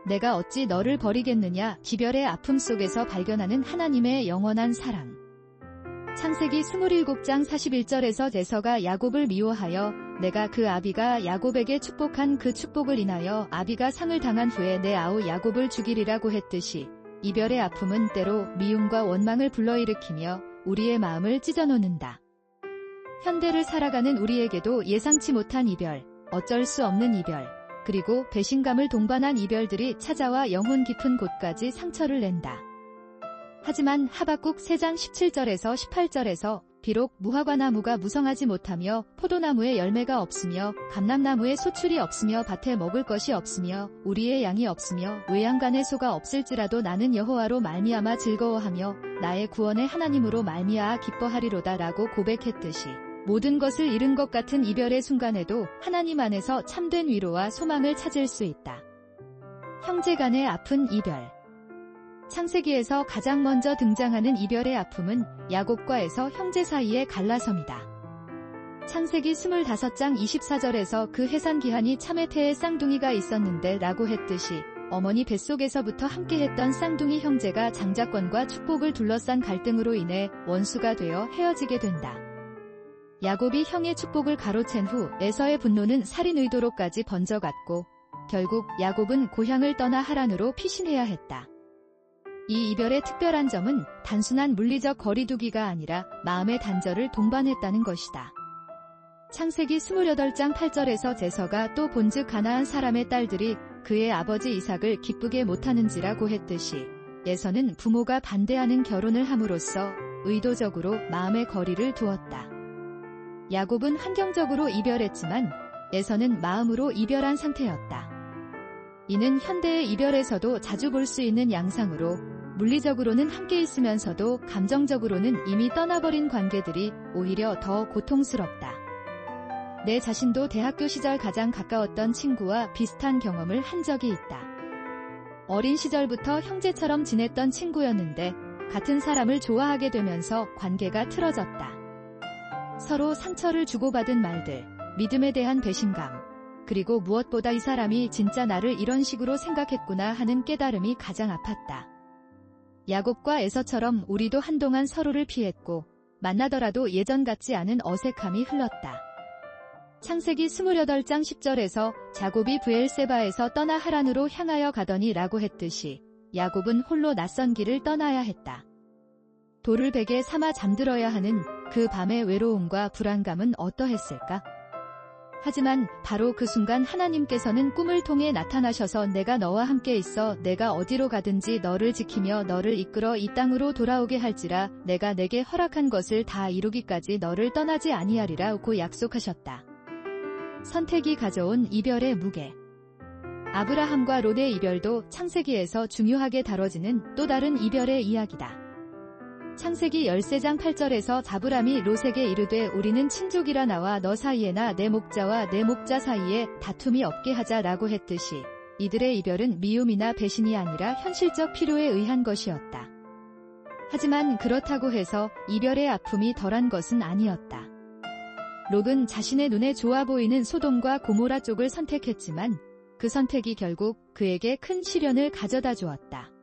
내가 어찌 너를 버리겠느냐. 기별의 아픔 속에서 발견하는 하나님의 영원한 사랑. 창세기 27장 41절에서 에서가 야곱을 미워하여 내가 그 아비가 야곱에게 축복한 그 축복을 인하여 아비가 상을 당한 후에 내 아우 야곱을 죽이리라고 했듯이 이별의 아픔은 때로 미움과 원망을 불러일으키며 우리의 마음을 찢어놓는다. 현대를 살아가는 우리에게도 예상치 못한 이별, 어쩔 수 없는 이별, 그리고 배신감을 동반한 이별들이 찾아와 영혼 깊은 곳까지 상처를 낸다. 하지만 하박국 3장 17절에서 18절에서 비록 무화과나무가 무성하지 못하며 포도나무에 열매가 없으며 감람나무에 소출이 없으며 밭에 먹을 것이 없으며 우리의 양이 없으며 외양간에 소가 없을지라도 나는 여호와로 말미암아 즐거워하며 나의 구원의 하나님으로 말미암아 기뻐하리로다 라고 고백했듯이 모든 것을 잃은 것 같은 이별의 순간에도 하나님 안에서 참된 위로와 소망을 찾을 수 있다. 형제 간의 아픈 이별. 창세기에서 가장 먼저 등장하는 이별의 아픔은 야곱과 에서 형제 사이의 갈라섬이다. 창세기 25장 24절에서 그 해산기한이 참외 태에 쌍둥이가 있었는데 라고 했듯이 어머니 뱃속에서부터 함께했던 쌍둥이 형제가 장자권과 축복을 둘러싼 갈등으로 인해 원수가 되어 헤어지게 된다. 야곱이 형의 축복을 가로챈 후 에서의 분노는 살인 의도로까지 번져갔고 결국 야곱은 고향을 떠나 하란으로 피신해야 했다. 이 이별의 특별한 점은 단순한 물리적 거리두기가 아니라 마음의 단절을 동반했다는 것이다. 창세기 28장 8절에서 제서가 또 본즉 가나안 사람의 딸들이 그의 아버지 이삭을 기쁘게 못하는지라고 했듯이 에서는 부모가 반대하는 결혼을 함으로써 의도적으로 마음의 거리를 두었다. 야곱은 환경적으로 이별했지만 에서는 마음으로 이별한 상태였다. 이는 현대의 이별에서도 자주 볼 수 있는 양상으로 물리적으로는 함께 있으면서도 감정적으로는 이미 떠나버린 관계들이 오히려 더 고통스럽다. 내 자신도 대학교 시절 가장 가까웠던 친구와 비슷한 경험을 한 적이 있다. 어린 시절부터 형제처럼 지냈던 친구였는데 같은 사람을 좋아하게 되면서 관계가 틀어졌다. 서로 상처를 주고받은 말들, 믿음에 대한 배신감, 그리고 무엇보다 이 사람이 진짜 나를 이런 식으로 생각했구나 하는 깨달음이 가장 아팠다. 야곱과 에서처럼 우리도 한동안 서로를 피했고 만나더라도 예전 같지 않은 어색함이 흘렀다. 창세기 28장 10절에서 자곱이 브엘세바에서 떠나 하란으로 향하여 가더니 라고 했듯이 야곱은 홀로 낯선 길을 떠나야 했다. 돌을 베개 삼아 잠들어야 하는 그 밤의 외로움과 불안감은 어떠했을까? 하지만 바로 그 순간 하나님께서는 꿈을 통해 나타나셔서 내가 너와 함께 있어 내가 어디로 가든지 너를 지키며 너를 이끌어 이 땅으로 돌아오게 할지라 내가 내게 허락한 것을 다 이루기까지 너를 떠나지 아니하리라고 약속하셨다. 선택이 가져온 이별의 무게. 아브라함과 롯의 이별도 창세기에서 중요하게 다뤄지는 또 다른 이별의 이야기다. 창세기 13장 8절에서 아브람이 롯에게 이르되 우리는 친족이라 나와 너 사이에나 내 목자와 내 목자 사이에 다툼이 없게 하자 라고 했듯이 이들의 이별은 미움이나 배신이 아니라 현실적 필요에 의한 것이었다. 하지만 그렇다고 해서 이별의 아픔이 덜한 것은 아니었다. 롯은 자신의 눈에 좋아 보이는 소돔과 고모라 쪽을 선택했지만 그 선택이 결국 그에게 큰 시련을 가져다 주었다.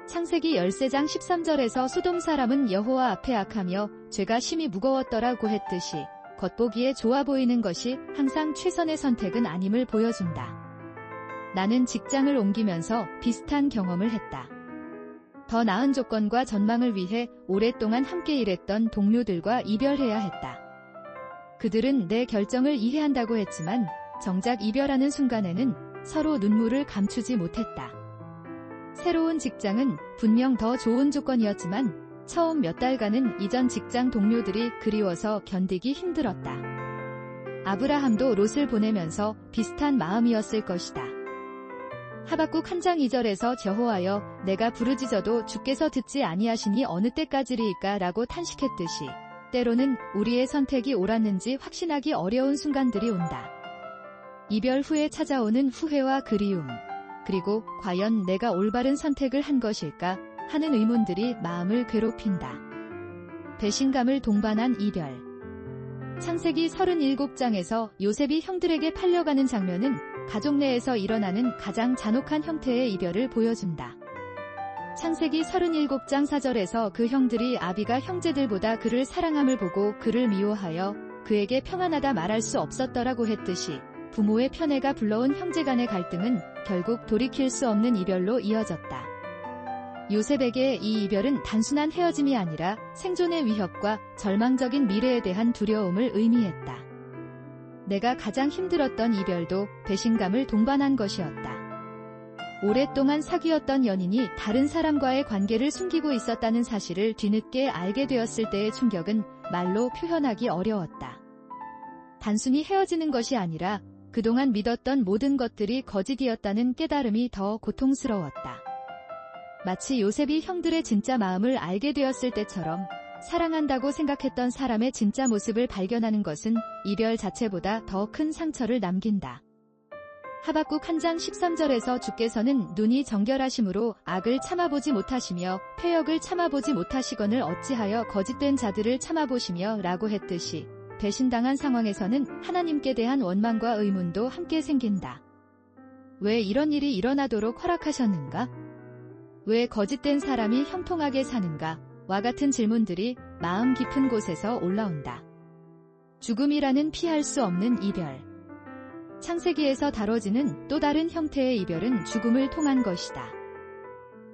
창세기 13장 13절에서 소돔 사람은 여호와 앞에 악하며 죄가 심히 무거웠더라고 했듯이 겉보기에 좋아 보이는 것이 항상 최선의 선택은 아님을 보여준다. 나는 직장을 옮기면서 비슷한 경험을 했다. 더 나은 조건과 전망을 위해 오랫동안 함께 일했던 동료들과 이별해야 했다. 그들은 내 결정을 이해한다고 했지만 정작 이별하는 순간에는 서로 눈물을 감추지 못했다. 새로운 직장은 분명 더 좋은 조건이었지만 처음 몇 달간은 이전 직장 동료들이 그리워서 견디기 힘들었다. 아브라함도 롯을 보내면서 비슷한 마음이었을 것이다. 하박국 1장 2절에서 여호와여 내가 부르짖어도 주께서 듣지 아니하시니 어느 때까지리이까 라고 탄식했듯이 때로는 우리의 선택이 옳았는지 확신하기 어려운 순간들이 온다. 이별 후에 찾아오는 후회와 그리움, 그리고 과연 내가 올바른 선택을 한 것일까 하는 의문들이 마음을 괴롭힌다. 배신감을 동반한 이별. 창세기 37장에서 요셉이 형들에게 팔려가는 장면은 가족 내에서 일어나는 가장 잔혹한 형태의 이별을 보여준다. 창세기 37장 4절에서 그 형들이 아비가 형제들보다 그를 사랑함을 보고 그를 미워하여 그에게 평안하다 말할 수 없었더라고 했듯이 부모의 편애가 불러온 형제간의 갈등은 결국 돌이킬 수 없는 이별로 이어졌다. 요셉에게 이 이별은 단순한 헤어짐이 아니라 생존의 위협과 절망적인 미래에 대한 두려움을 의미했다. 내가 가장 힘들었던 이별도 배신감을 동반한 것이었다. 오랫동안 사귀었던 연인이 다른 사람과의 관계를 숨기고 있었다는 사실을 뒤늦게 알게 되었을 때의 충격은 말로 표현하기 어려웠다. 단순히 헤어지는 것이 아니라 그동안 믿었던 모든 것들이 거짓이었다는 깨달음이 더 고통스러웠다. 마치 요셉이 형들의 진짜 마음을 알게 되었을 때처럼 사랑한다고 생각했던 사람의 진짜 모습을 발견하는 것은 이별 자체보다 더 큰 상처를 남긴다. 하박국 1장 13절에서 주께서는 눈이 정결하심으로 악을 참아보지 못하시며 패역을 참아보지 못하시거늘 어찌하여 거짓된 자들을 참아보시며 라고 했듯이 배신당한 상황에서는 하나님께 대한 원망과 의문도 함께 생긴다. 왜 이런 일이 일어나도록 허락하셨는가? 왜 거짓된 사람이 형통하게 사는가? 와 같은 질문들이 마음 깊은 곳에서 올라온다. 죽음이라는 피할 수 없는 이별. 창세기에서 다뤄지는 또 다른 형태의 이별은 죽음을 통한 것이다.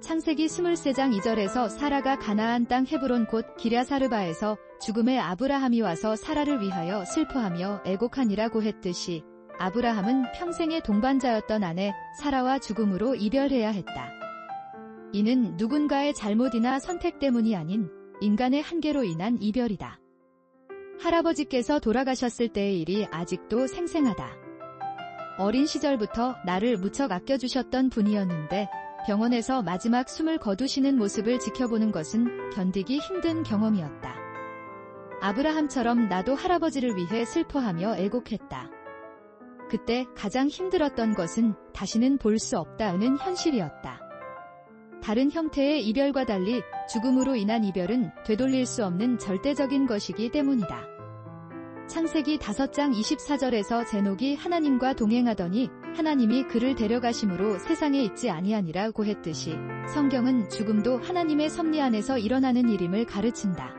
창세기 23장 2절에서 사라가 가나안 땅 헤브론 곧 기랴사르바에서 죽음의 아브라함이 와서 사라를 위하여 슬퍼하며 애곡하니라고 했듯이 아브라함은 평생의 동반자였던 아내 사라와 죽음으로 이별해야 했다. 이는 누군가의 잘못이나 선택 때문이 아닌 인간의 한계로 인한 이별이다. 할아버지께서 돌아가셨을 때의 일이 아직도 생생하다. 어린 시절부터 나를 무척 아껴주셨던 분이었는데 병원에서 마지막 숨을 거두시는 모습을 지켜보는 것은 견디기 힘든 경험이었다. 아브라함처럼 나도 할아버지를 위해 슬퍼하며 애곡했다. 그때 가장 힘들었던 것은 다시는 볼 수 없다는 현실이었다. 다른 형태의 이별과 달리 죽음으로 인한 이별은 되돌릴 수 없는 절대적인 것이기 때문이다. 창세기 5장 24절에서 제녹이 하나님과 동행하더니 하나님이 그를 데려가심으로 세상에 있지 아니하니라고 했듯이 성경은 죽음도 하나님의 섭리 안에서 일어나는 일임을 가르친다.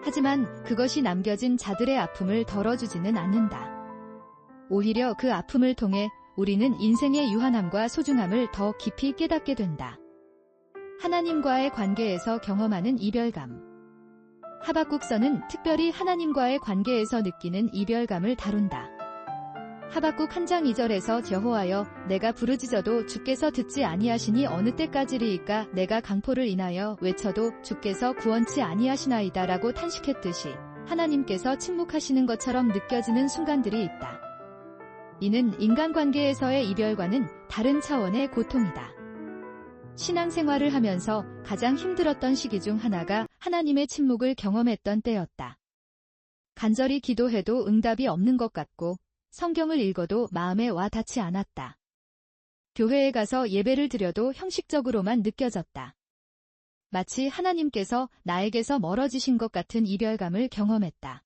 하지만 그것이 남겨진 자들의 아픔을 덜어주지는 않는다. 오히려 그 아픔을 통해 우리는 인생의 유한함과 소중함을 더 깊이 깨닫게 된다. 하나님과의 관계에서 경험하는 이별감. 하박국서는 특별히 하나님과의 관계에서 느끼는 이별감을 다룬다. 하박국 1장 2절에서 여호와여 내가 부르짖어도 주께서 듣지 아니하시니 어느 때까지리이까 내가 강포를 인하여 외쳐도 주께서 구원치 아니하시나이다 라고 탄식했듯이 하나님께서 침묵하시는 것처럼 느껴지는 순간들이 있다. 이는 인간관계에서의 이별과는 다른 차원의 고통이다. 신앙생활을 하면서 가장 힘들었던 시기 중 하나가 하나님의 침묵을 경험했던 때였다. 간절히 기도해도 응답이 없는 것 같고 성경을 읽어도 마음에 와 닿지 않았다. 교회에 가서 예배를 드려도 형식적으로만 느껴졌다. 마치 하나님께서 나에게서 멀어지신 것 같은 이별감을 경험했다.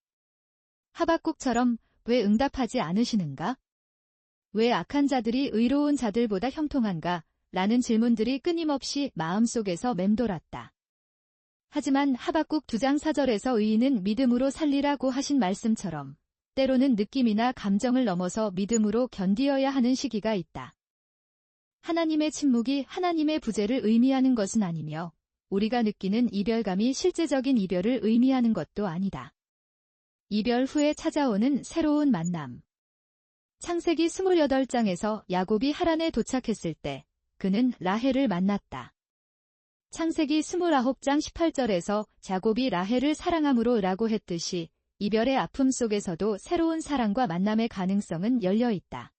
하박국처럼 왜 응답하지 않으시는가? 왜 악한 자들이 의로운 자들보다 형통한가? 라는 질문들이 끊임없이 마음속에서 맴돌았다. 하지만 하박국 2장 4절에서 의인은 믿음으로 살리라고 하신 말씀처럼 때로는 느낌이나 감정을 넘어서 믿음으로 견디어야 하는 시기가 있다. 하나님의 침묵이 하나님의 부재를 의미하는 것은 아니며 우리가 느끼는 이별감이 실제적인 이별을 의미하는 것도 아니다. 이별 후에 찾아오는 새로운 만남. 창세기 28장에서 야곱이 하란에 도착했을 때 그는 라헬을 만났다. 창세기 29장 18절에서 야곱이 라헬을 사랑함으로 라고 했듯이 이별의 아픔 속에서도 새로운 사랑과 만남의 가능성은 열려 있다.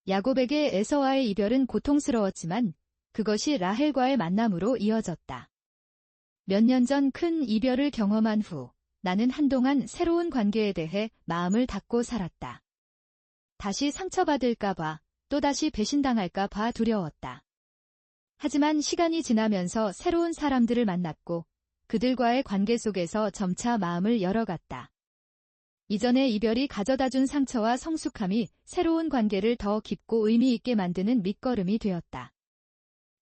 야곱에게 에서와의 이별은 고통스러웠지만 그것이 라헬과의 만남으로 이어졌다. 몇 년 전 큰 이별을 경험한 후 나는 한동안 새로운 관계에 대해 마음을 닫고 살았다. 다시 상처받을까봐 또다시 배신당할까봐 두려웠다. 하지만 시간이 지나면서 새로운 사람들을 만났고 그들과의 관계 속에서 점차 마음을 열어갔다. 이전의 이별이 가져다준 상처와 성숙함이 새로운 관계를 더 깊고 의미 있게 만드는 밑거름이 되었다.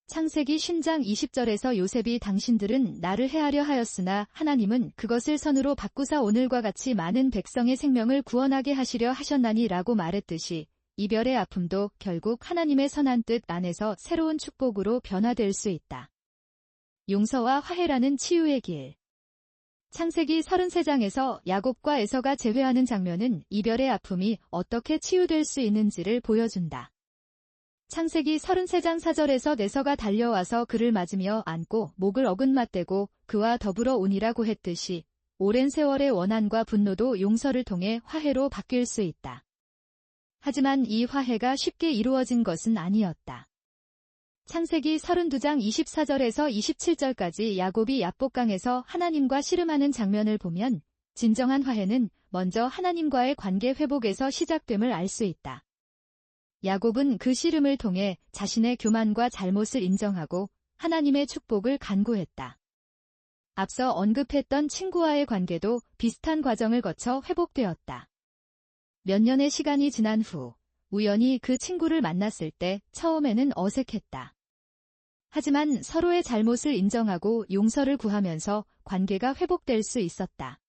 창세기 10장 20절에서 요셉이 당신들은 나를 해하려 하였으나 하나님은 그것을 선으로 바꾸사 오늘과 같이 많은 백성의 생명을 구원하게 하시려 하셨나니 라고 말했듯이 이별의 아픔도 결국 하나님의 선한 뜻 안에서 새로운 축복으로 변화될 수 있다. 용서와 화해라는 치유의 길. 창세기 33장에서 야곱과 에서가 재회하는 장면은 이별의 아픔이 어떻게 치유될 수 있는지를 보여준다. 창세기 33장 4절에서 에서가 달려와서 그를 맞으며 안고 목을 어긋맞대고 그와 더불어 오니라고 했듯이 오랜 세월의 원한과 분노도 용서를 통해 화해로 바뀔 수 있다. 하지만 이 화해가 쉽게 이루어진 것은 아니었다. 창세기 32장 24절에서 27절까지 야곱이 야복강에서 하나님과 씨름하는 장면을 보면 진정한 화해는 먼저 하나님과의 관계 회복에서 시작됨을 알 수 있다. 야곱은 그 씨름을 통해 자신의 교만과 잘못을 인정하고 하나님의 축복을 간구했다. 앞서 언급했던 친구와의 관계도 비슷한 과정을 거쳐 회복되었다. 몇 년의 시간이 지난 후 우연히 그 친구를 만났을 때 처음에는 어색했다. 하지만 서로의 잘못을 인정하고 용서를 구하면서 관계가 회복될 수 있었다.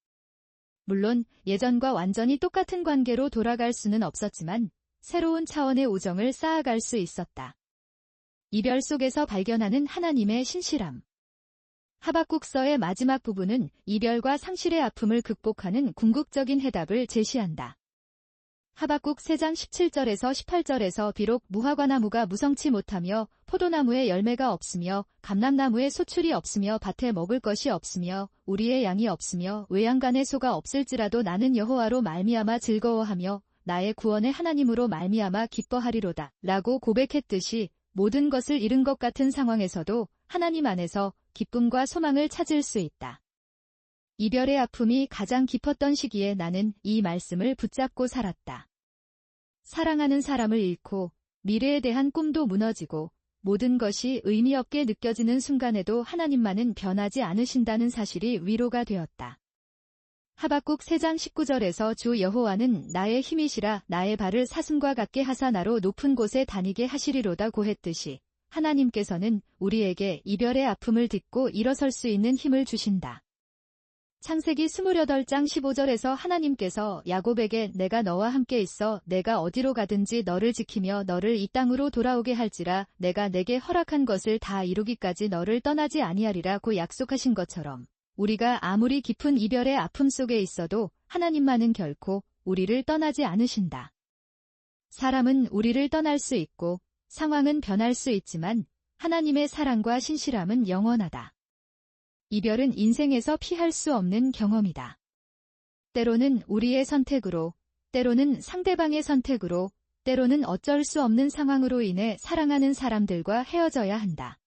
물론 예전과 완전히 똑같은 관계로 돌아갈 수는 없었지만 새로운 차원의 우정을 쌓아갈 수 있었다. 이별 속에서 발견하는 하나님의 신실함. 하박국서의 마지막 부분은 이별과 상실의 아픔을 극복하는 궁극적인 해답을 제시한다. 하박국 3장 17절에서 18절에서 비록 무화과나무가 무성치 못하며 포도나무에 열매가 없으며 감람나무에 소출이 없으며 밭에 먹을 것이 없으며 우리의 양이 없으며 외양간에 소가 없을지라도 나는 여호와로 말미암아 즐거워하며 나의 구원의 하나님으로 말미암아 기뻐하리로다 라고 고백했듯이 모든 것을 잃은 것 같은 상황에서도 하나님 안에서 기쁨과 소망을 찾을 수 있다. 이별의 아픔이 가장 깊었던 시기에 나는 이 말씀을 붙잡고 살았다. 사랑하는 사람을 잃고 미래에 대한 꿈도 무너지고 모든 것이 의미 없게 느껴지는 순간에도 하나님만은 변하지 않으신다는 사실이 위로가 되었다. 하박국 3장 19절에서 주 여호와는 나의 힘이시라 나의 발을 사슴과 같게 하사 나로 높은 곳에 다니게 하시리로다 고했듯이 하나님께서는 우리에게 이별의 아픔을 딛고 일어설 수 있는 힘을 주신다. 창세기 28장 15절에서 하나님께서 야곱에게 내가 너와 함께 있어 내가 어디로 가든지 너를 지키며 너를 이 땅으로 돌아오게 할지라 내가 내게 허락한 것을 다 이루기까지 너를 떠나지 아니하리라고 약속하신 것처럼 우리가 아무리 깊은 이별의 아픔 속에 있어도 하나님만은 결코 우리를 떠나지 않으신다. 사람은 우리를 떠날 수 있고 상황은 변할 수 있지만 하나님의 사랑과 신실함은 영원하다. 이별은 인생에서 피할 수 없는 경험이다. 때로는 우리의 선택으로, 때로는 상대방의 선택으로, 때로는 어쩔 수 없는 상황으로 인해 사랑하는 사람들과 헤어져야 한다.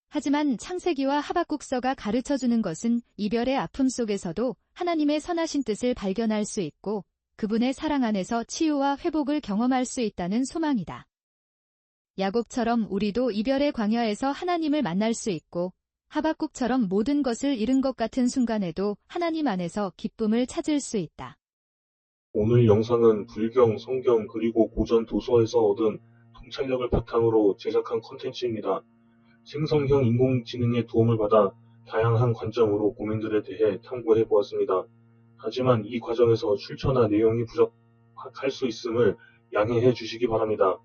하지만 창세기와 하박국서가 가르쳐주는 것은 이별의 아픔 속에서도 하나님의 선하신 뜻을 발견할 수 있고 그분의 사랑 안에서 치유와 회복을 경험할 수 있다는 소망이다. 야곱처럼 우리도 이별의 광야에서 하나님을 만날 수 있고 하박국처럼 모든 것을 잃은 것 같은 순간에도 하나님 안에서 기쁨을 찾을 수 있다. 오늘 영상은 불경, 성경 그리고 고전 도서에서 얻은 통찰력을 바탕으로 제작한 콘텐츠입니다. 생성형 인공지능의 도움을 받아 다양한 관점으로 고민들에 대해 탐구해 보았습니다. 하지만 이 과정에서 출처나 내용이 부족할 수 있음을 양해해 주시기 바랍니다.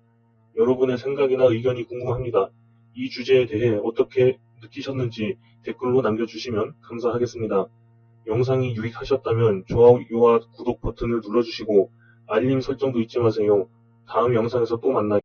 여러분의 생각이나 의견이 궁금합니다. 이 주제에 대해 어떻게 느끼셨는지 댓글로 남겨주시면 감사하겠습니다. 영상이 유익하셨다면 좋아요와 구독 버튼을 눌러주시고 알림 설정도 잊지 마세요. 다음 영상에서 또 만나요.